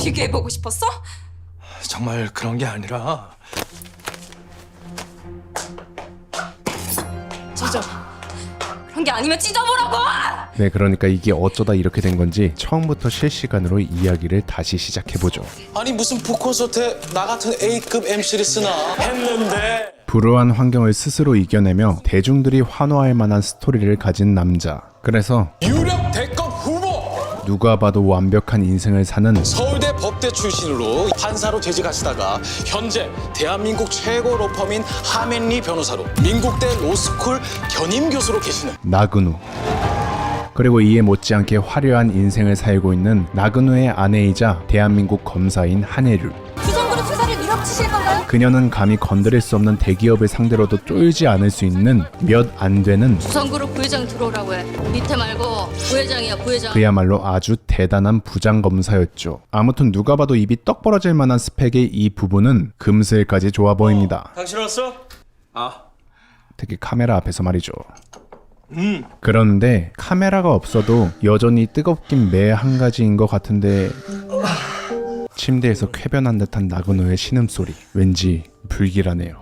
비교해보고 싶었어? 정말 그런 게 아니라 찢어. 그런 게 아니면 찢어보라고! 네, 그러니까 이게 어쩌다 이렇게 된 건지 처음부터 실시간으로 이야기를 다시 시작해보죠. 아니 무슨 포커스한테 나 같은 A급 MC를 쓰나 했는데 불우한 환경을 스스로 이겨내며 대중들이 환호할 만한 스토리를 가진 남자. 그래서 유력 대검 후보 누가 봐도 완벽한 인생을 사는 서울대 법대 출신으로 판사로 재직하시다가 현재 대한민국 최고 로펌인 하맨리 변호사로 민국대 로스쿨 견임 교수로 계시는 나그누. 그리고 이에 못지않게 화려한 인생을 살고 있는 나그누의 아내이자 대한민국 검사인 한예률. 주성그룹 수사를 밀어붙이실 건가요? 그녀는 감히 건드릴 수 없는 대기업을 상대로도 쫄지 않을 수 있는 몇 안 되는 주성그룹 부회장 들어오라고 해. 밑에 말고 부회장이야, 부회장. 그야말로 아주 대단한 부장검사였죠. 아무튼 누가 봐도 입이 떡 벌어질 만한 스펙의 이 부부는 금슬까지 좋아 보입니다. 당신 왔어? 특히 카메라 앞에서 말이죠. 그런데 카메라가 없어도 여전히 뜨겁긴 매 한 가지인 것 같은데 침대에서 쾌변한 듯한 나그노의 신음소리, 왠지 불길하네요.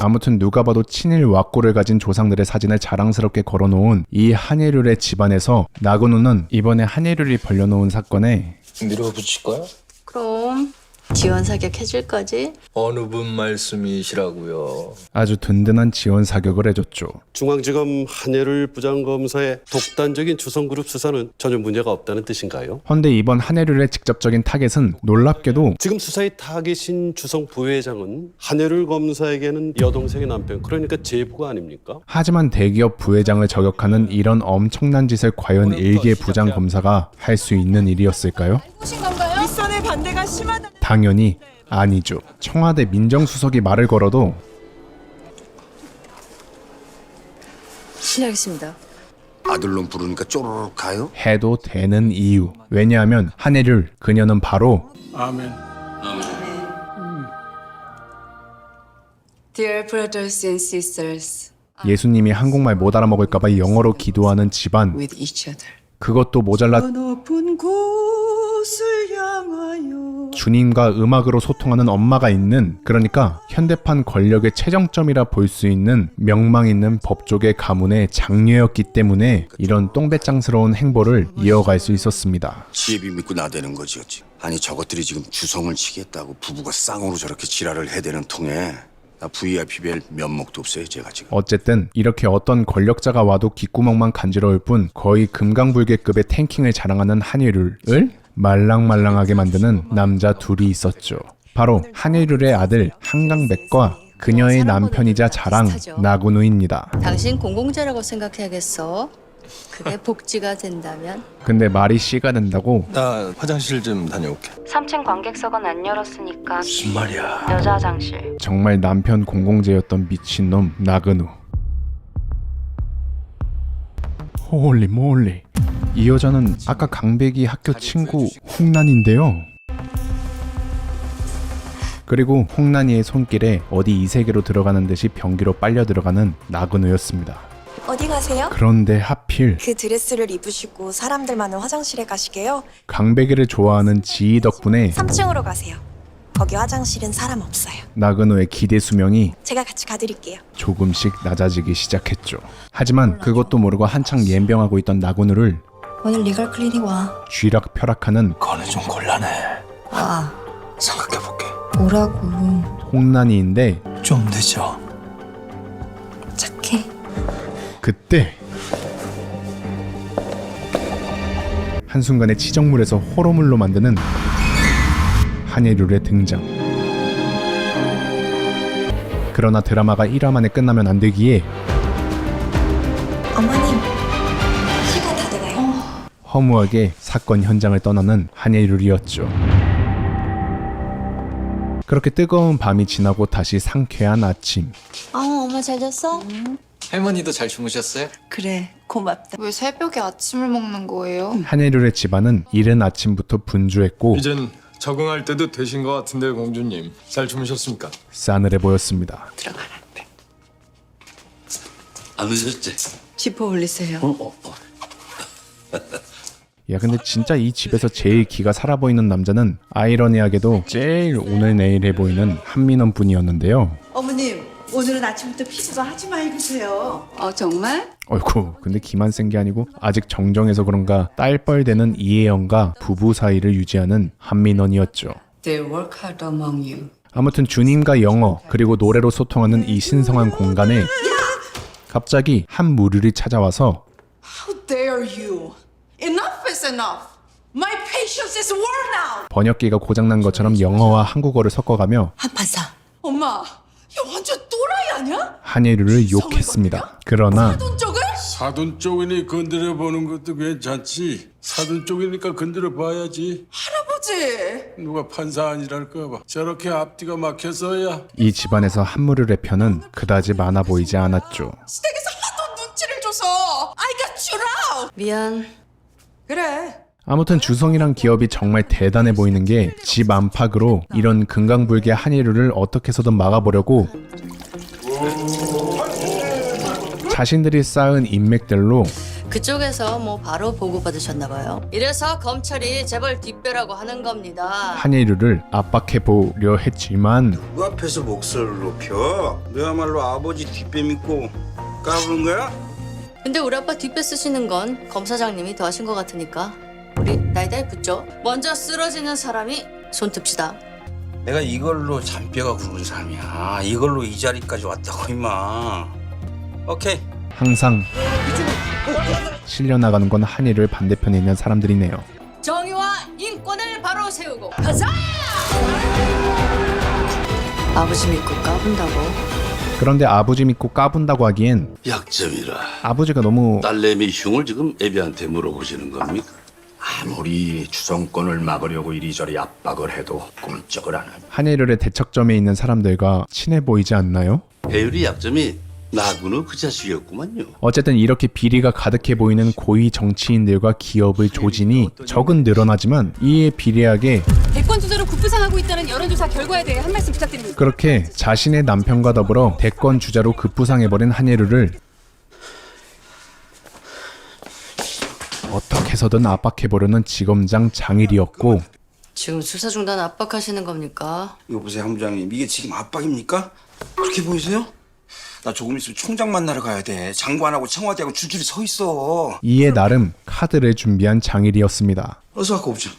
아무튼 누가 봐도 친일 왁구를 가진 조상들의 사진을 자랑스럽게 걸어놓은 이 한예률의 집안에서 나그노는 이번에 한예률이 벌려놓은 사건에 밀어붙일 거야? 그럼 지원 사격 해줄 거지? 어느 분 말씀이시라고요? 아주 든든한 지원 사격을 해줬죠. 중앙지검 한예를 부장검사의 독단적인 주성그룹 수사는 전혀 문제가 없다는 뜻인가요? 헌데 이번 한예률의 직접적인 타겟은 놀랍게도 지금 수사의 타겟인 주성 부회장은 한예를 검사에게는 여동생의 남편, 그러니까 제부가 아닙니까? 하지만 대기업 부회장을 저격하는 이런 엄청난 짓을 과연 일개 부장검사가 할 수 있는 일이었을까요? 보신 건가요? 윗선의 반대가 심하다. 당연히 아니죠. 청와대 민정수석이 말을 걸어도 실례하겠습니다. 아들놈 부르니까 쪼르륵 가요? 해도 되는 이유. 왜냐하면 한예률, 그녀는 바로 Dear brothers and sisters 예수님이 한국말 못 알아먹을까봐 영어로 기도하는 집안. with each other. 그것도 모자라 높은 곳을 향하여 주님과 음악으로 소통하는 엄마가 있는, 그러니까 현대판 권력의 최정점이라 볼 수 있는 명망 있는 법조계 가문의 장녀였기 때문에 이런 똥배짱스러운 행보를 이어갈 수 있었습니다. 지혜비 믿고 나대는 거지. 아니 저것들이 지금 주성을 치겠다고 부부가 쌍으로 저렇게 지랄을 해대는 통에 나 VIP 별 면목도 없어요 제가 지금. 어쨌든 이렇게 어떤 권력자가 와도 귓구멍만 간지러울 뿐 거의 금강불개급의 탱킹을 자랑하는 한예률을 말랑말랑하게 만드는 남자 둘이 있었죠. 바로 한예률의 아들 한강백과 그녀의 남편이자 자랑 나그누입니다. 당신 공공재라고 생각해야겠어. 그게 복지가 된다면. 근데 말이 씨가 된다고? 나 화장실 좀 다녀올게. 3층 관객석은 안 열었으니까 무슨 말이야? 여자 화장실. 정말 남편 공공재였던 미친놈 나그누. 홀리 몰리. 이 여자는 아까 강백이 학교 친구 홍난인데요. 그리고 홍난이의 손길에 어디 이 세계로 들어가는 듯이 변기로 빨려 들어가는 나그누였습니다. 어디 가세요? 그런데 하필 그 드레스를 입으시고 사람들 많은 화장실에 가시게요? 강백이를 좋아하는 지희 덕분에 3층으로 가세요. 거기 화장실은 사람 없어요. 나그누의 기대 수명이 제가 같이 가드릴게요. 조금씩 낮아지기 시작했죠. 하지만 그것도 모르고 한창 옌병하고 있던 나그누를 오늘 리걸 클리닉 와. 쥐락펴락하는 거는 좀 곤란해. 와. 생각해볼게. 뭐라고. 홍난이인데 좀 늦어. 착해. 그때 한순간에 치정물에서 호러물로 만드는 한예률의 등장. 그러나 드라마가 1화 만에 끝나면 안 되기에 어머님. 시간 다 돼가요. 허무하게 사건 현장을 떠나는 한예률이었죠. 그렇게 뜨거운 밤이 지나고 다시 상쾌한 아침. 엄마 잘 잤어? 할머니도 잘 주무셨어요? 그래, 고맙다. 왜 새벽에 아침을 먹는 거예요? 한예률의 집안은 이른 아침부터 분주했고 이젠 적응할 때도 되신 것 같은데 공주님 잘 주무셨습니까? 싸늘해 보였습니다. 들어가란데. 안 늦었지? 지퍼 올리세요. 야 근데 진짜 이 집에서 제일 기가 살아 보이는 남자는 아이러니하게도 제일 오늘 내일 해 보이는 한민원 분이었는데요. 어머님, 오늘은 아침부터 피부가 하지 말고세요. 정말? 어이구 근데 기만 센 게 아니고 아직 정정해서 그런가 딸뻘되는 이혜영과 부부 사이를 유지하는 한민원이었죠. They work hard among you. 아무튼 주님과 영어 그리고 노래로 소통하는 이 신성한 공간에 갑자기 한 무리를 찾아와서 How dare you? Enough is enough. My patience is worn out. 번역기가 고장난 것처럼 영어와 한국어를 섞어가며 한판사. 엄마, 야 완전 또라이 아니야? 한예류를 욕했습니다. 그러나 돈 쪽을? 사돈 쪽이니 건드려 보는 것도 괜찮지. 사돈 쪽이니까 건드려 봐야지. 할아버지. 누가 판사 아니랄까 봐. 저렇게 앞뒤가 막혀서야. 이 집안에서 한무르의 편은 그다지 많아 보이지 않았죠. 시댁에서 하도 눈치를 줘서 I got you out. 미안. 그래. 아무튼 주성이랑 기업이 정말 대단해 보이는 게 집 안팎으로 이런 금강불개 한예류를 어떻게 해서든 막아보려고 자신들이 쌓은 인맥들로 그쪽에서 뭐 바로 보고받으셨나 봐요. 이래서 검찰이 재벌 뒷배라고 하는 겁니다. 한예류를 압박해 보려 했지만 그 앞에서 목소리를 높여? 너야말로 아버지 뒷배 믿고 까부는 거야? 근데 우리 아빠 뒷배 쓰시는 건 검사장님이 더 하신 것 같으니까 우리 날달 붙죠. 먼저 쓰러지는 사람이 손듭시다. 내가 이걸로 잔뼈가 굵은 사람이야. 이걸로 이 자리까지 왔다고 임마. 오케이. 항상 실려나가는 건 한예류의 반대편에 있는 사람들이네요. 정의와 인권을 바로 세우고 가자! 아버지 믿고 까분다고. 그런데 아버지 믿고 까분다고 하기엔 약점이라. 아버지가 너무 딸내미 흉을 지금 애비한테 물어보시는 겁니까? 아무리 주성권을 막으려고 이리저리 압박을 해도 꼼짝을 안 해. 한예류의 대척점에 있는 사람들과 친해 보이지 않나요? 배율이 약점이 나군은 그 자식이었구만요. 어쨌든 이렇게 비리가 가득해 보이는 고위 정치인들과 기업의 조진이 적은 늘어나지만 이에 비례하게 대권 주자로 급부상하고 있다는 여론조사 결과에 대해 한 말씀 부탁드립니다. 그렇게 자신의 남편과 더불어 대권 주자로 급부상해버린 한예류를 어떻게 해서든 압박해보려는 지검장 장일이었고 지금 수사 중단 압박하시는 겁니까? 이거 보세요, 한 부장님. 이게 지금 압박입니까? 그렇게 보이세요? 나 조금 있으면 총장 만나러 가야 돼. 장관하고 청와대하고 줄줄이 서 있어. 이에 나름 카드를 준비한 장일이었습니다. 어서 갖고 오자.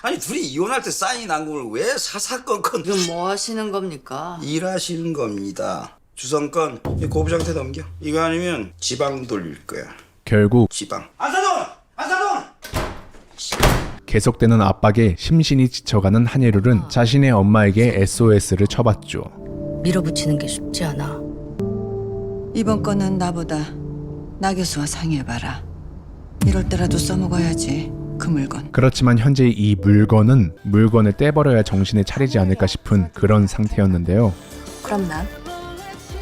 아니 둘이 이혼할 때 쌓인 낭금을 왜 사사건건 지금 뭐 하시는 겁니까? 일하시는 겁니다. 주성건 이 고부장한테 넘겨. 이거 아니면 지방 돌릴 거야. 결국 지방. 안사돈! 안사돈! 계속되는 압박에 심신이 지쳐가는 한예류는 자신의 엄마에게 SOS를 쳐봤죠. 밀어붙이는 게 쉽지 않아. 이번 건은 나보다 나 교수와 상의해봐라. 이럴 때라도 써먹어야지 그 물건. 그렇지만 현재 이 물건을 떼버려야 정신을 차리지 않을까 싶은 그런 상태였는데요. 그럼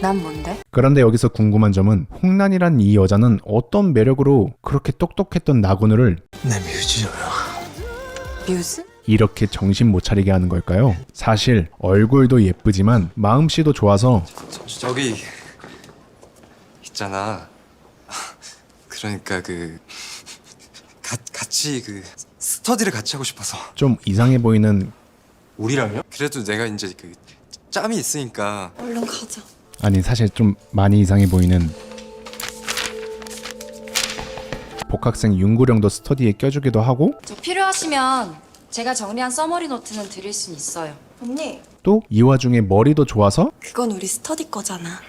난 뭔데? 그런데 여기서 궁금한 점은 홍란이란 이 여자는 어떤 매력으로 그렇게 똑똑했던 나군우를 내 뮤지어야. 뮤즈? 이렇게 정신 못 차리게 하는 걸까요? 사실 얼굴도 예쁘지만 마음씨도 좋아서 저기 있잖아. 그러니까 같이 스터디를 같이 하고 싶어서. 좀 이상해 보이는 우리랑요? 그래도 내가 이제 짬이 있으니까. 얼른 가자. 아니 사실 좀 많이 이상해 보이는 복학생 윤구령도 스터디에 껴주기도 하고 저 필요하시면 제가 정리한 써머리 노트는 드릴 순 있어요. 언니, 또 이 와중에 머리도 좋아서 그건 우리 스터디 거잖아.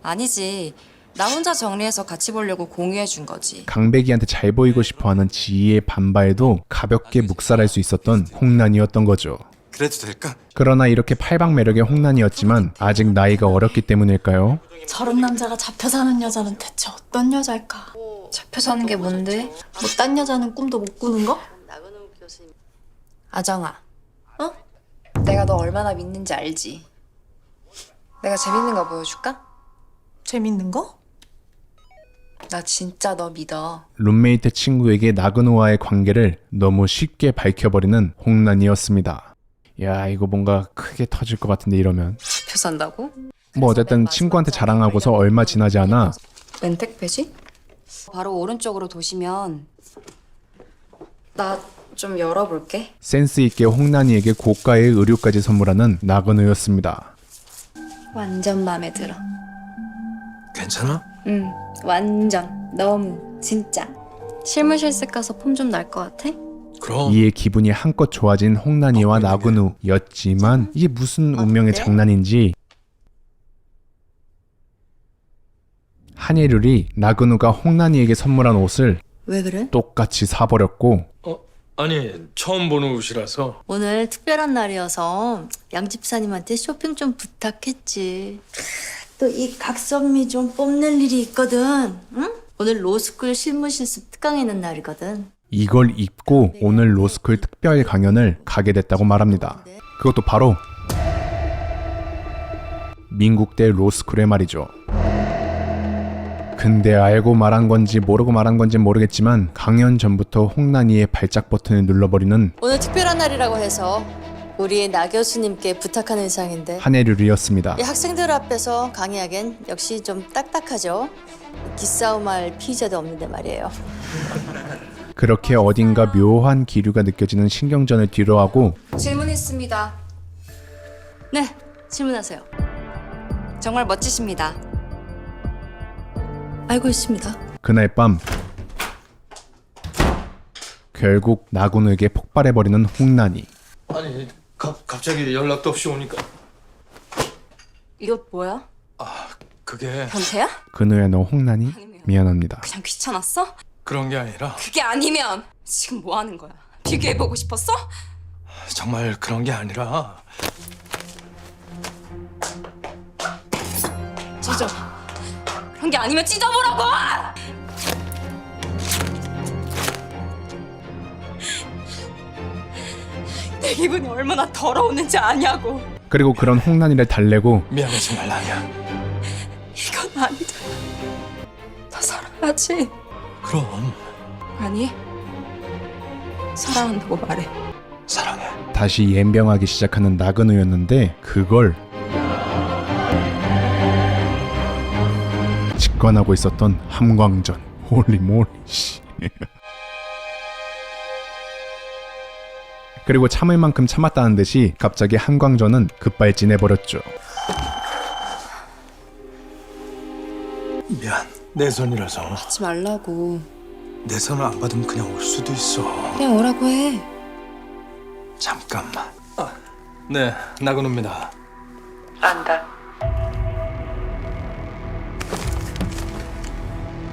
아니지. 나 혼자 정리해서 같이 보려고 공유해 준 거지. 강백이한테 잘 보이고 싶어하는 지희의 반발도 가볍게 묵살할 수 있었던 홍란이었던 거죠. 그래도 될까? 그러나 이렇게 팔방 매력의 홍란이었지만 아직 나이가 어렸기 때문일까요? 저런 남자가 잡혀 사는 여자는 대체 어떤 여자일까? 잡혀 사는 게 뭔데? 뭐 딴 여자는 꿈도 못 꾸는 거? 아정아. 어? 내가 너 얼마나 믿는지 알지? 내가 재밌는 거 보여줄까? 재밌는 거? 나 진짜 너 믿어. 룸메이트 친구에게 나그노와의 관계를 너무 쉽게 밝혀버리는 홍란이었습니다. 야 이거 뭔가 크게 터질 것 같은데 이러면. 잡혀 산다고? 뭐 어쨌든 친구한테 자랑하고서 얼마 지나지 않아 웬 택배지? 바로 오른쪽으로 도시면 나 좀 열어볼게. 센스 있게 홍난이에게 고가의 의류까지 선물하는 나그네였습니다. 완전 마음에 들어. 괜찮아? 응, 완전 너무 진짜. 실무실습 가서 폼 좀 날 것 같아? 그럼. 이에 기분이 한껏 좋아진 홍난이와 나그누였지만 이게 무슨 운명의 장난인지 한예률이 나그누가 홍난이에게 선물한 옷을 왜 그래? 똑같이 사버렸고 아니 처음 보는 옷이라서. 오늘 특별한 날이어서 양집사님한테 쇼핑 좀 부탁했지. 또 이 각선미 좀 뽐낼 일이 있거든. 응? 오늘 로스쿨 실무실습 특강하는 날이거든. 이걸 입고 오늘 로스쿨 특별 강연을 가게 됐다고 말합니다. 그것도 바로 민국대 로스쿨의 말이죠. 근데 알고 말한 건지 모르고 말한 건지 모르겠지만 강연 전부터 홍난이의 발작 버튼을 눌러버리는 오늘 특별한 날이라고 해서 우리 나 교수님께 부탁한 의상인데 한예률이었습니다. 이 학생들 앞에서 강의하기엔 역시 좀 딱딱하죠. 기싸움할 피자도 없는데 말이에요. 그렇게 어딘가 묘한 기류가 느껴지는 신경전을 뒤로하고 질문 있습니다. 네, 질문하세요. 정말 멋지십니다. 알고 있습니다. 그날 밤 결국 나군에게 폭발해버리는 홍난이. 아니 갑자기 연락도 없이 오니까 이 옷 뭐야? 그게 변태야? 그누야 너 홍난이? 미안합니다. 그냥 귀찮았어? 그런 게 아니라 그게 아니면 지금 뭐 하는 거야? 비교해보고 싶었어? 정말 그런 게 아니라 찢어. 그런 게 아니면 찢어보라고! 내 기분이 얼마나 더러웠는지 아냐고. 그리고 그런 홍난이를 달래고 미안해 정말 아니야. 이건 안 돼. 나 사랑하지? 그럼 아니, 사랑한다고 말해. 사랑해. 다시 옌병하기 시작하는 나그누였는데 그걸 직관하고 있었던 함광전. 홀리몰리 씨. 그리고 참을 만큼 참았다는 듯이 갑자기 함광전은 급발진해버렸죠. 미안. 내 손이라서. 하지 말라고. 내 손을 안 받으면 그냥 올 수도 있어. 그냥 오라고 해. 잠깐만. 네, 나그누입니다. 안다.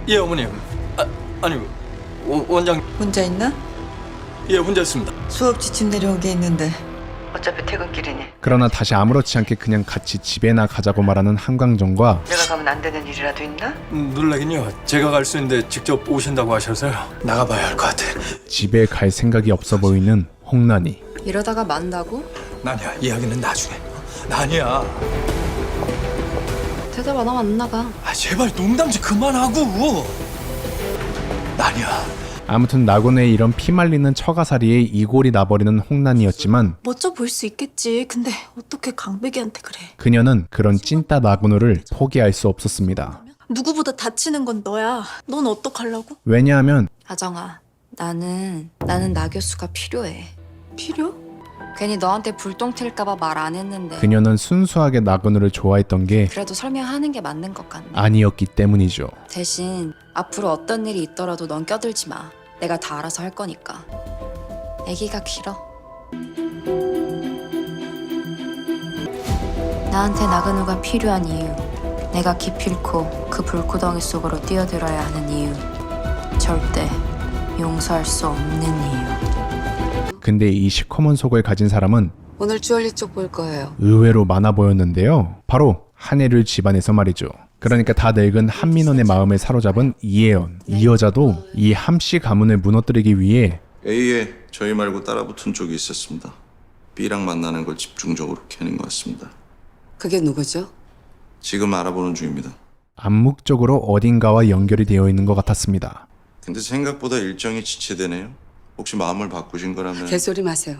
예, 어머님. 아니, 원장. 혼자 있나? 예, 혼자 있습니다. 수업 지침 내려온 게 있는데. 어차피 퇴근길이니. 그러나 다시 아무렇지 않게 그냥 같이 집에나 가자고 말하는 함광전과 내가 가면 안 되는 일이라도 있나? 놀라긴요. 제가 갈 수 있는데 직접 오신다고 하셔서요. 나가봐야 할 것 같아. 집에 갈 생각이 없어 보이는 홍난이. 이러다가 만다고? 나니야, 이야기는 나중에. 나니야. 대답 안 하면 안 나가. 제발 농담 좀 그만하고. 나니야. 아무튼 나곤의 이런 피말리는 처가살이에 이골이 나버리는 홍난이였지만 멋져 보일 수 있겠지. 근데 어떻게 강백이한테 그래? 그녀는 그런 찐따 나군우를 포기할 수 없었습니다. 누구보다 다치는 건 너야. 넌 어떡하려고? 왜냐하면 아정아, 나는 나 교수가 필요해. 필요? 괜히 너한테 불똥 튈까봐 말 안 했는데. 그녀는 순수하게 나군우를 좋아했던 게 그래도 설명하는 게 맞는 것 같네. 아니었기 때문이죠. 대신 앞으로 어떤 일이 있더라도 넌 껴들지 마. 내가 다 알아서 할 거니까. 애기가 길어. 나한테 나그누가 필요한 이유. 내가 기필코 그 불구덩이 속으로 뛰어들어야 하는 이유. 절대 용서할 수 없는 이유. 근데 이 시커먼 속을 가진 사람은 오늘 주얼리 쪽 볼 거예요. 의외로 많아 보였는데요. 바로 한예를 집안에서 말이죠. 그러니까 다 늙은 한민원의 마음을 사로잡은 이혜연. 이 여자도 이 함씨 가문을 무너뜨리기 위해 A에 저희 말고 따라붙은 쪽이 있었습니다. B랑 만나는 걸 집중적으로 캐는 것 같습니다. 그게 누구죠? 지금 알아보는 중입니다. 암묵적으로 어딘가와 연결이 되어 있는 것 같았습니다. 근데 생각보다 일정이 지체되네요. 혹시 마음을 바꾸신 거라면 개소리 마세요.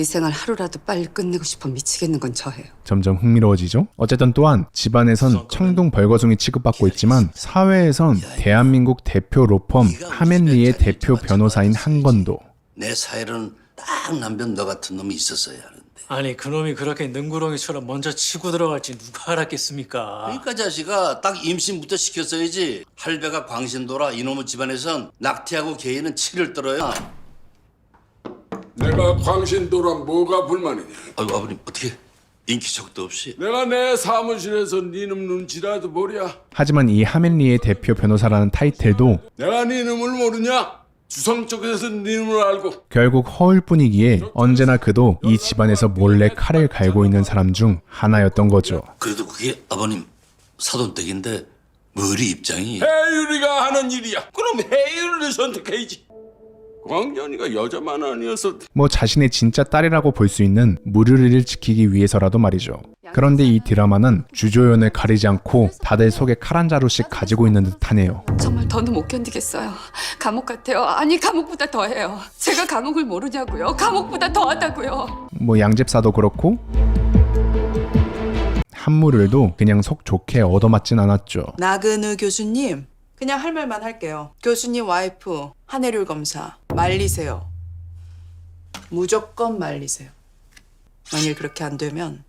이 생활 하루라도 빨리 끝내고 싶어 미치겠는 건 저예요. 점점 흥미로워지죠. 어쨌든 또한 집안에선 청둥 벌거숭이 취급받고 있지만 사회에선 대한민국 대표 로펌 하맨리의 대표 변호사인 한건도 내 사회로는 딱 남편 너 같은 놈이 있었어야 하는데. 아니 그놈이 그렇게 능구렁이처럼 먼저 치고 들어갈지 누가 알았겠습니까? 그러니까 자식아 딱 임신부터 시켰어야지. 할배가 광신도라 이놈의 집안에선 낙태하고 개인은 치를 떨어요. 내가 광신도란 뭐가 불만이냐? 아이고 아버님 어떻게 인기척도 없이. 내가 내 사무실에서 니놈 눈치라도 보랴. 하지만 이 하맨리의 대표 변호사라는 타이틀도 내가 니놈을 모르냐? 주성 쪽에서 니놈을 알고. 결국 허울뿐이기에 언제나 그도 이 집안에서 몰래 칼을 갈고 있는 사람 중 하나였던 거죠. 그래도 그게 아버님 사돈댁인데 머리 입장이. 해율이가 하는 일이야. 그럼 해율을 선택해야지. 광전이가 여자만 아니어서. 뭐 자신의 진짜 딸이라고 볼 수 있는 무르리를 지키기 위해서라도 말이죠. 그런데 이 드라마는 주조연을 가리지 않고 다들 속에 칼 한 자루씩 가지고 있는 듯하네요. 정말 더는 못 견디겠어요. 감옥 같아요. 아니 감옥보다 더해요. 제가 감옥을 모르냐고요. 감옥보다 더하다고요. 뭐 양집사도 그렇고 한무를도 그냥 속 좋게 얻어맞진 않았죠. 나근우 교수님, 그냥 할 말만 할게요. 교수님 와이프 한혜율 검사 말리세요. 무조건 말리세요. 만일 그렇게 안 되면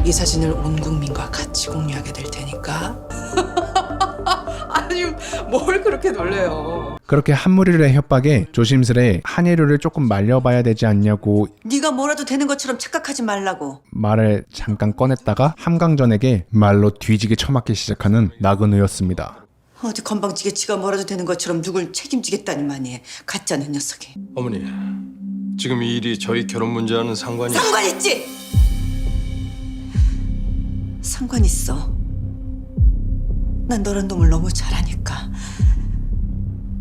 이 사진을 온 국민과 같이 공유하게 될 테니까. 아니 뭘 그렇게 놀래요. 그렇게 한무리의 협박에 조심스레 한예류를 조금 말려봐야 되지 않냐고 네가 뭐라도 되는 것처럼 착각하지 말라고. 말을 잠깐 꺼냈다가 함강전에게 말로 뒤지게 처맞기 시작하는 나근우였습니다. 어디 건방지게 지가 뭐라도 되는 것처럼 누굴 책임지겠다니만이 가짜는 녀석이. 어머니, 지금 이 일이 저희 결혼 문제와는 상관이... 상관 있지. 상관 있어. 난 너란 놈을 너무 잘 아니까.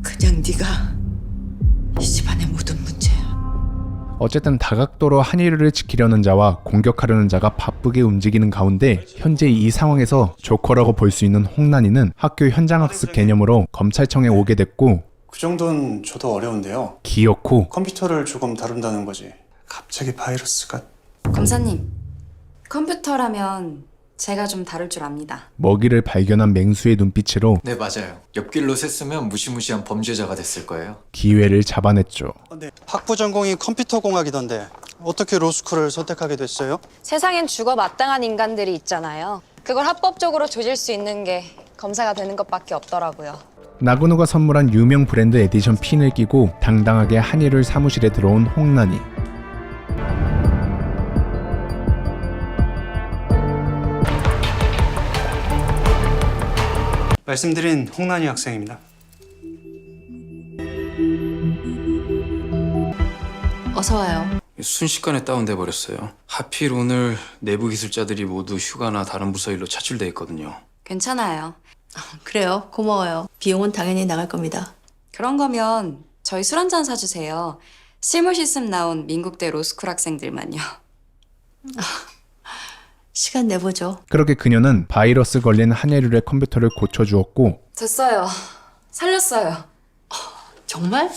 그냥 네가 이 집안의 모든 문제야. 어쨌든 다각도로 한예류를 지키려는 자와 공격하려는 자가 바쁘게 움직이는 가운데 현재 이 상황에서 조커라고 볼 수 있는 홍난이는 학교 현장학습 개념으로 검찰청에 오게 됐고 그 정도는 저도 어려운데요. 기어코 컴퓨터를 조금 다룬다는 거지. 갑자기 바이러스가... 검사님, 컴퓨터라면 제가 좀 다룰 줄 압니다. 먹이를 발견한 맹수의 눈빛으로 네 맞아요. 옆길로 샜으면 무시무시한 범죄자가 됐을 거예요. 기회를 잡아냈죠. 네, 학부 전공이 컴퓨터 공학이던데 어떻게 로스쿨을 선택하게 됐어요? 세상엔 죽어 마땅한 인간들이 있잖아요. 그걸 합법적으로 조질 수 있는 게 검사가 되는 것밖에 없더라고요. 나근우가 선물한 유명 브랜드 에디션 핀을 끼고 당당하게 한예를 사무실에 들어온 홍난이. 말씀드린 홍난이 학생입니다. 어서 와요. 순식간에 다운돼 버렸어요. 하필 오늘 내부 기술자들이 모두 휴가나 다른 부서 일로 차출돼 있거든요. 괜찮아요. 그래요. 고마워요. 비용은 당연히 나갈 겁니다. 그런 거면 저희 술 한잔 사주세요. 실무 실습 나온 민국대 로스쿨 학생들만요. 시간 내보죠. 그렇게 그녀는 바이러스 걸린 한예류의 컴퓨터를 고쳐주었고 됐어요. 살렸어요. 정말?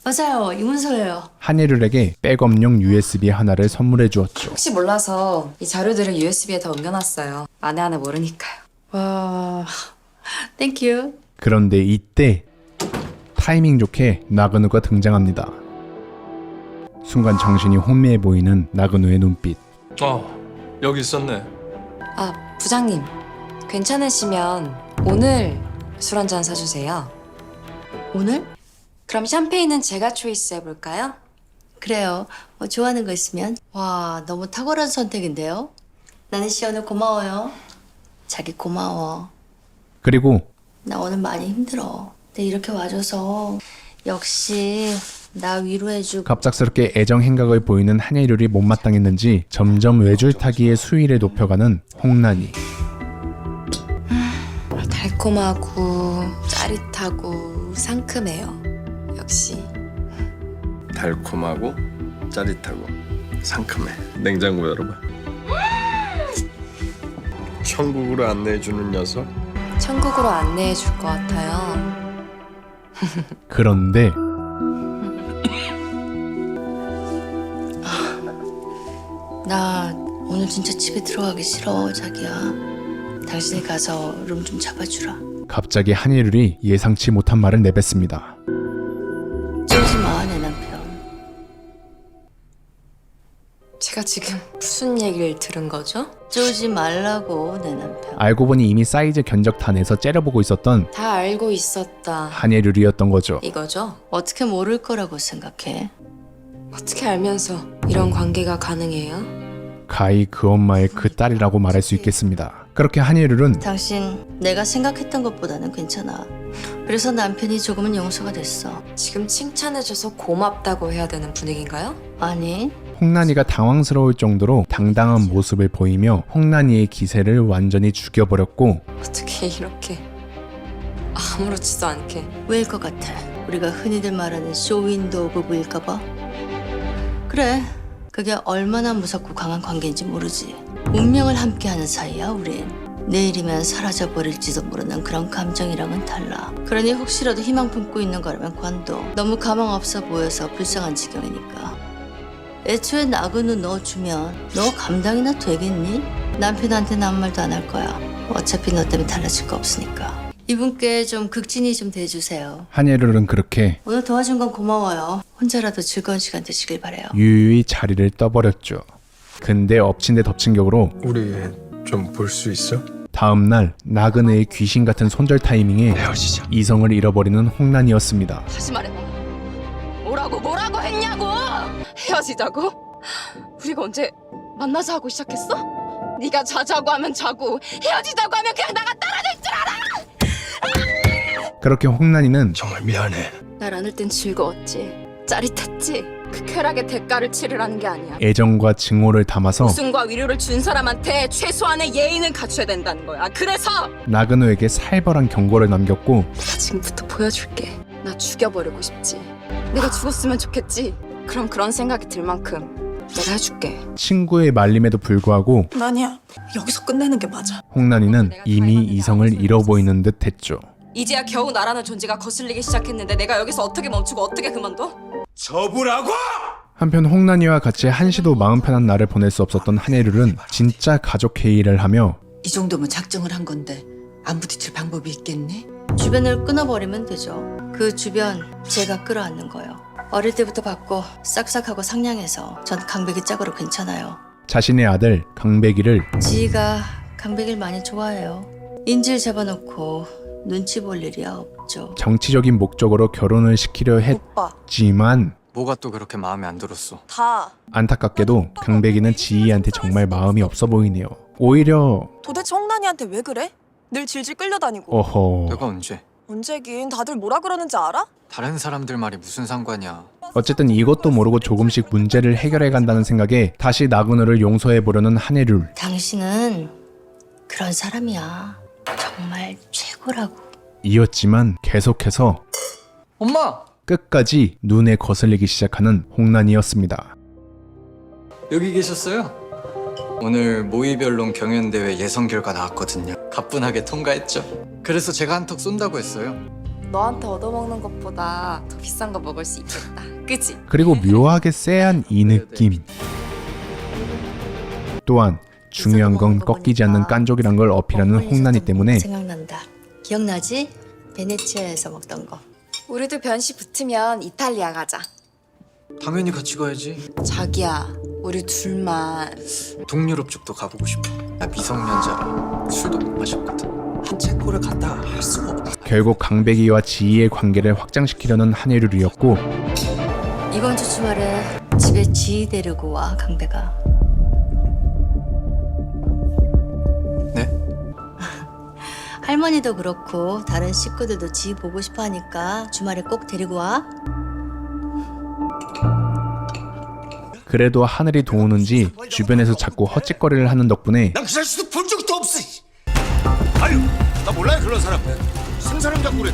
맞아요. 이 문서예요. 한예류에게 백업용 USB 하나를 선물해 주었죠. 혹시 몰라서 이 자료들을 USB에 다 옮겨놨어요. 만에 하나 모르니까요. 와, 땡큐. 그런데 이때 타이밍 좋게 나근우가 등장합니다. 순간 정신이 혼미해 보이는 나근우의 눈빛. 여기 있었네. 아, 부장님. 괜찮으시면 오늘 술 한잔 사주세요. 오늘? 그럼 샴페인은 제가 초이스 해볼까요? 그래요. 뭐 좋아하는 거 있으면. 와, 너무 탁월한 선택인데요. 나는 씨 오늘 고마워요. 자기 고마워. 그리고 나 오늘 많이 힘들어. 근데 이렇게 와줘서 역시 나 위로해주고. 갑작스럽게 애정 행각을 보이는 한예류이 못마땅했는지 점점 외줄타기의 수위를 높여가는 홍난이. 달콤하고 짜릿하고 상큼해요. 역시. 달콤하고 짜릿하고 상큼해. 냉장고 열어봐. 천국으로 안내해주는 녀석. 천국으로 안내해 줄 것 같아요. 그런데 나 오늘 진짜 집에 들어가기 싫어, 자기야. 당신이 가서 룸 좀 잡아주라. 갑자기 한예율이 예상치 못한 말을 내뱉습니다. 쫄지 마, 내 남편. 제가 지금 무슨 얘기를 들은 거죠? 쫄지 말라고, 내 남편. 알고 보니 이미 사이즈 견적단에서 째려보고 있었던 다 알고 있었다. 한예율이었던 거죠. 이거죠? 어떻게 모를 거라고 생각해? 어떻게 알면서 이런 관계가 가능해요? 가히 그 엄마의 그 딸이라고 말할 수 있겠습니다. 그렇게 한예율은 당신 내가 생각했던 것보다는 괜찮아. 그래서 남편이 조금은 용서가 됐어. 지금 칭찬해줘서 고맙다고 해야 되는 분위기인가요? 아니, 홍란이가 당황스러울 정도로 당당한 모습을 보이며 홍란이의 기세를 완전히 죽여버렸고 어떻게 이렇게 아무렇지도 않게. 왜일 것 같아? 우리가 흔히들 말하는 쇼윈도 오브 부일까 봐? 그래, 그게 얼마나 무섭고 강한 관계인지 모르지. 운명을 함께하는 사이야, 우린. 내일이면 사라져버릴지도 모르는 그런 감정이랑은 달라. 그러니 혹시라도 희망 품고 있는 거라면 관둬. 너무 가망 없어 보여서 불쌍한 지경이니까. 애초에 나그는 너 주면 너 감당이나 되겠니? 남편한테는 아무 말도 안 할 거야. 어차피 너 때문에 달라질 거 없으니까. 이분께 좀 극진히 좀 대해주세요. 한예율은 그렇게 오늘 도와준 건 고마워요. 혼자라도 즐거운 시간 되시길 바래요. 유유히 자리를 떠버렸죠. 근데 엎친 데 덮친 격으로 우리 좀 볼 수 있어? 다음날 나그네의 귀신 같은 손절 타이밍에 헤어지자. 이성을 잃어버리는 홍란이었습니다. 다시 말해봐. 뭐라고 했냐고! 헤어지자고? 우리가 언제 만나자 하고 시작했어? 네가 자자고 하면 자고 헤어지자고 하면 그냥 나가 떨어질 줄 알아! 그렇게 홍란이는 정말 미안해. 날 안을 땐 즐거웠지. 짜릿했지. 그 쾌락의 대가를 치르라는 게 아니야. 애정과 증오를 담아서 웃음과 위로를 준 사람한테 최소한의 예의는 갖춰야 된다는 거야. 그래서 나그네에게 살벌한 경고를 남겼고 나 지금부터 보여줄게. 나 죽여버리고 싶지. 내가 죽었으면 좋겠지. 그럼 그런 생각이 들 만큼 내가 해줄게. 친구의 말림에도 불구하고 아니야. 여기서 끝내는 게 맞아. 홍란이는 이미 이성을 잃어보이는 듯 했죠. 이제야 겨우 나라는 존재가 거슬리기 시작했는데 내가 여기서 어떻게 멈추고 어떻게 그만둬? 접으라고! 한편 홍란이와 같이 한시도 마음 편한 날을 보낼 수 없었던 한예율은 진짜 가족 회의를 하며 이 정도면 작정을 한 건데 안 부딪힐 방법이 있겠니? 주변을 끊어버리면 되죠. 그 주변 제가 끌어안는 거요. 어릴 때부터 봤고 싹싹하고 상냥해서 전 강백이 짝으로 괜찮아요. 자신의 아들 강백이를 지희가 강백이를 많이 좋아해요. 인질 잡아놓고 눈치 볼 일이야 없죠. 정치적인 목적으로 결혼을 시키려 오빠, 했지만 뭐가 또 그렇게 마음에 안 들었어? 다 안타깝게도 강백이는 지희한테 정말 마음이 없어 보이네요. 오히려 도대체 홍란이한테 왜 그래? 늘 질질 끌려다니고. 어허. 내가 언제? 언제긴 다들 뭐라 그러는지 알아? 다른 사람들 말이 무슨 상관이야. 어쨌든 이것도 모르고 조금씩 문제를 해결해 간다는 생각에 다시 나그네를 용서해 보려는 한예율. 당신은 그런 사람이야. 정말 최고라고. 이었지만 계속해서 엄마! 끝까지 눈에 거슬리기 시작하는 홍란이었습니다. 여기 계셨어요? 오늘 모의변론 경연대회 예선 결과 나왔거든요. 가뿐하게 통과했죠. 그래서 제가 한턱 쏜다고 했어요. 너한테 얻어먹는 것보다 더 비싼 거 먹을 수 있겠다. 그치? 그리고 묘하게 쎄한 이 느낌. 또한 중요한 건 꺾이지 않는 깐족이란 걸 어필하는 홍란이 때문에 생각난다. 기억나지? 베네치아에서 먹던 거. 우리도 변시 붙으면 이탈리아 가자. 당연히 같이 가야지. 자기야, 우리 둘만. 동유럽 쪽도 가보고 싶어. 나 미성년자라 술도 못 마셨거든. 체코를 갔다 할 수가 없다. 결국 강백이와 지희의 관계를 확장시키려는 한예율이었고 이번 주 주말에 집에 지희 데리고 와, 강배가. 네? 할머니도 그렇고 다른 식구들도 지희 보고 싶어 하니까 주말에 꼭 데리고 와. 그래도 하늘이 도우는지 주변에서 자꾸 헛짓거리를 하는 덕분에 난 그 자식도 본 적도 없어. 아유, 나 몰라요 그런 사람. 생사람 잡고 그래.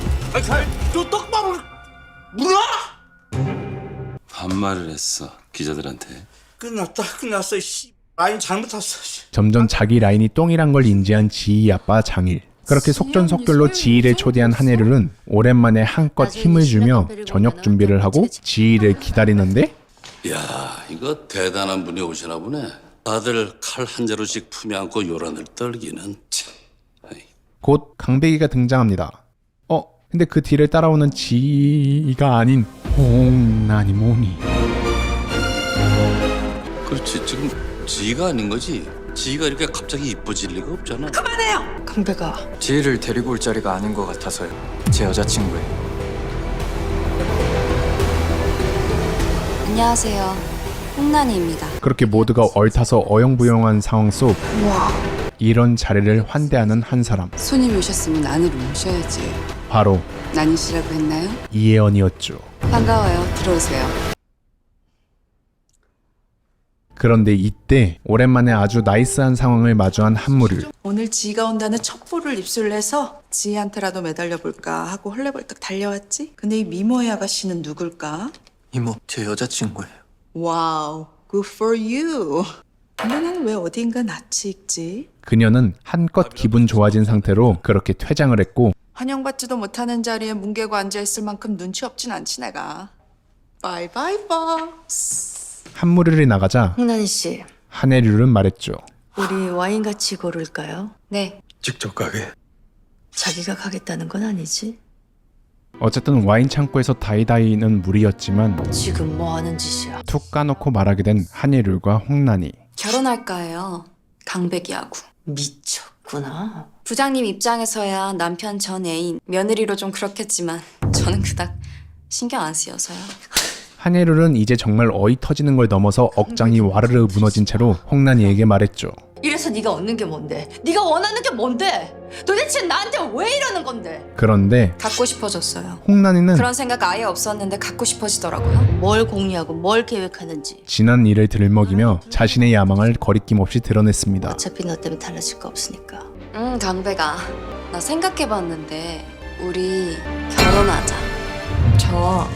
너 떡밥을 물어? 반말을 했어 기자들한테. 끝났어. 씨. 라인 잘못 탔어. 씨. 점점 자기 라인이 똥이란 걸 인지한 지희 아빠 장일. 그렇게 속전속결로 지희를 초대한 한예를은 오랜만에 한껏 힘을 주며 저녁 준비를 하고 지희를 기다리는데 야, 이거 대단한 분이 오시나 보네. 다들 칼 한 자루씩 품에 안고 요란을 떨기는 참. 곧 강백이가 등장합니다. 근데 그 뒤를 따라오는 지희가 아닌 홍난이 뭐니? 그렇지, 지금 지희가 아닌 거지. 지희가 이렇게 갑자기 이뻐질 리가 없잖아. 그만해요. 강배가 지희를 데리고 올 자리가 아닌 것 같아서요. 제 여자친구예요. 안녕하세요. 홍난이입니다. 그렇게 모두가 얼타서 어영부영한 상황 속 이런 자리를 환대하는 한 사람, 손님이 오셨으면 안으로 모셔야지. 바로 난이시라고 했나요? 이혜연이었죠. 반가워요. 들어오세요. 그런데 이때 오랜만에 아주 나이스한 상황을 마주한 한무를. 오늘 지희가 온다는 첩보를 입수를 해서 지희한테라도 매달려 볼까 하고 헐레벌떡 달려왔지. 근데 이 미모의 아가씨는 누굴까? 이모, 제 여자친구예요. 와우, good for you. 근데 나는 왜 어딘가 낯이 익지? 그녀는 한껏 기분 좋아진 상태로 그렇게 퇴장을 했고 환영받지도 못하는 자리에 뭉개고 앉아있을 만큼 눈치 없진 않지 내가. 바이바이 박스. 한무를이 나가자 홍난이 씨, 한예률은 말했죠. 우리 와인 같이 고를까요? 네. 직접 가게. 자기가 가겠다는 건 아니지? 어쨌든 와인 창고에서 다이다이는 무리였지만 지금 뭐 하는 짓이야? 툭 까놓고 말하게 된 한예률과 홍난이. 결혼할까 해요. 강백이하고. 미쳤구나. 부장님 입장에서야 남편 전 애인, 며느리로 좀 그렇겠지만 저는 그닥 신경 안 쓰여서요. 한예룰은 이제 정말 어이 터지는 걸 넘어서 억장이 와르르 무너진 채로 홍난이에게 말했죠. 이래서 네가 얻는 게 뭔데? 네가 원하는 게 뭔데? 도대체 나한테 왜 이러는 건데? 그런데 갖고 싶어졌어요. 홍난이는 그런 생각 아예 없었는데 갖고 싶어지더라고요. 뭘 공유하고 뭘 계획하는지. 지난 일을 들먹이며 자신의 야망을 거리낌 없이 드러냈습니다. 어차피 너 때문에 달라질 거 없으니까. 강백아, 나 생각해봤는데 우리 결혼하자. 저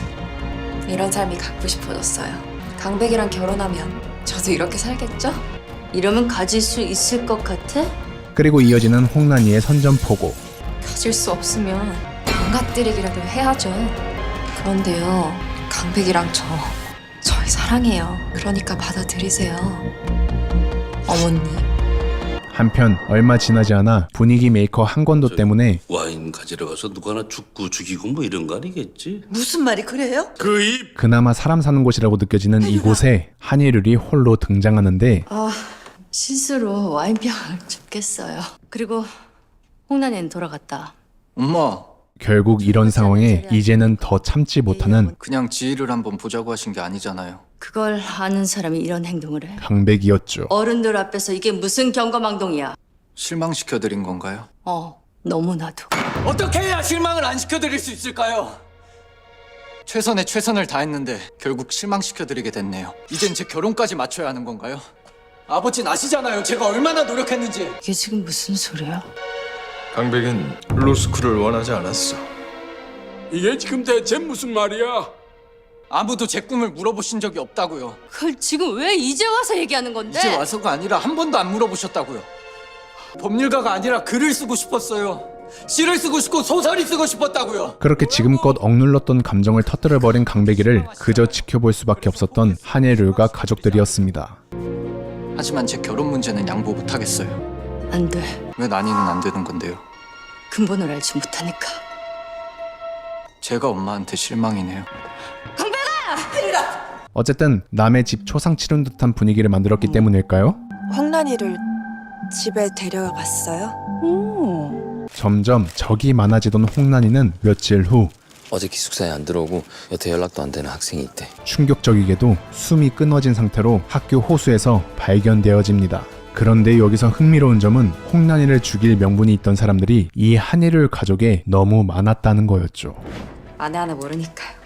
이런 삶이 갖고 싶어졌어요. 강백이랑 결혼하면 저도 이렇게 살겠죠? 이러면 가질 수 있을 것 같아? 그리고 이어지는 홍난이의 선전포고. 가질 수 없으면 망가뜨리기라도 해야죠. 그런데요, 강백이랑 절 사랑해요. 그러니까 받아들이세요. 어머님. 한편 얼마 지나지 않아 분위기 메이커 한권도 때문에 와인 가지러 가서 누가 하나 죽고 죽이고 뭐 이런 거 아니겠지? 무슨 말이 그래요? 그 입 그나마 사람 사는 곳이라고 느껴지는 이곳에 한예률이 홀로 등장하는데 실수로 와인병을 줍겠어요. 그리고 홍난이는 돌아갔다. 엄마, 결국 이런 상황에 이제는 더 참지 못하는 그냥 지희를 한번 보자고 하신 게 아니잖아요. 그걸 아는 사람이 이런 행동을 해? 강백이었죠. 어른들 앞에서 이게 무슨 경거망동이야? 실망시켜드린 건가요? 너무나도. 어떻게 해야 실망을 안 시켜드릴 수 있을까요? 최선의 최선을 다했는데 결국 실망시켜드리게 됐네요. 이젠 제 결혼까지 맞춰야 하는 건가요? 아버진 아시잖아요. 제가 얼마나 노력했는지. 이게 지금 무슨 소리야? 강백은 로스쿨을 원하지 않았어. 이게 지금 대체 무슨 말이야? 아무도 제 꿈을 물어보신 적이 없다고요. 그걸 지금 왜 이제 와서 얘기하는 건데? 이제 와서가 아니라 한 번도 안 물어보셨다고요. 법률가가 아니라 글을 쓰고 싶었어요. 시를 쓰고 싶고 소설이 쓰고 싶었다고요. 그렇게 지금껏 억눌렀던 감정을 터뜨려버린 강백이를 그저 지켜볼 수밖에 없었던 한예률과 가족들이었습니다. 하지만 제 결혼 문제는 양보 못하겠어요. 안 돼. 왜 난이는 안 되는 건데요? 근본을 알지 못하니까. 제가 엄마한테 실망이네요. 어쨌든 남의 집 초상 치른 듯한 분위기를 만들었기 때문일까요? 홍난이를 집에 데려갔어요? 점점 적이 많아지던 홍난이는 며칠 후 어제 기숙사에 안 들어오고 여태 연락도 안 되는 학생이 있대. 충격적이게도 숨이 끊어진 상태로 학교 호수에서 발견되어집니다. 그런데 여기서 흥미로운 점은 홍난이를 죽일 명분이 있던 사람들이 이 한예률 가족에 너무 많았다는 거였죠. 아내 하나 모르니까요.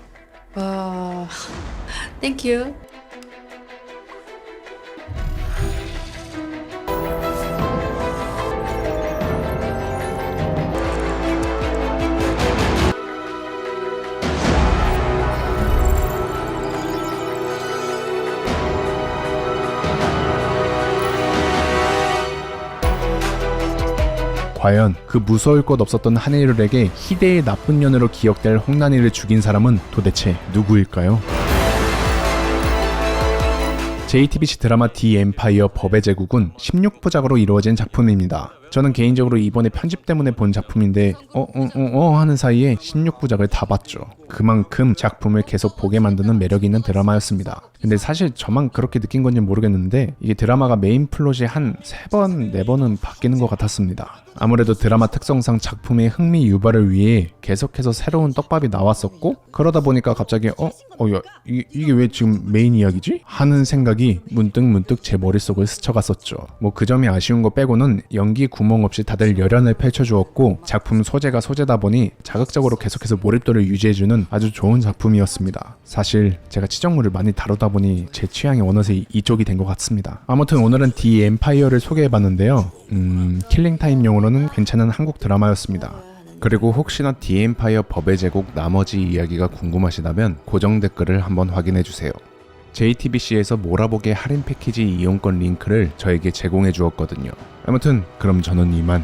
땡큐. 과연 그 무서울 것 없었던 한예율에게 희대의 나쁜 년으로 기억될 홍난이를 죽인 사람은 도대체 누구일까요? JTBC 드라마 디 엠파이어 법의 제국은 16부작으로 이루어진 작품입니다. 저는 개인적으로 이번에 편집 때문에 본 작품인데 하는 사이에 16부작을 다 봤죠. 그만큼 작품을 계속 보게 만드는 매력이 있는 드라마였습니다. 근데 사실 저만 그렇게 느낀 건지 모르겠는데 이게 드라마가 메인 플롯이 한 3번, 4번은 바뀌는 것 같았습니다. 아무래도 드라마 특성상 작품의 흥미 유발을 위해 계속해서 새로운 떡밥이 나왔었고 그러다 보니까 갑자기 이게 왜 지금 메인 이야기지? 하는 생각이 문득 제 머릿속을 스쳐갔었죠. 뭐 그 점이 아쉬운 거 빼고는 연기 구멍 없이 다들 열연을 펼쳐주었고 작품 소재가 소재다 보니 자극적으로 계속해서 몰입도를 유지해주는 아주 좋은 작품이었습니다. 사실 제가 치정물을 많이 다루다 보니 제 취향이 어느새 이쪽이 된 것 같습니다. 아무튼 오늘은 디 엠파이어를 소개해봤는데요. 킬링타임용으로는 괜찮은 한국 드라마였습니다. 그리고 혹시나 디 엠파이어 법의 제국 나머지 이야기가 궁금하시다면 고정 댓글을 한번 확인해주세요. JTBC에서 몰아보게 할인 패키지 이용권 링크를 저에게 제공해 주었거든요. 아무튼 그럼 저는 이만.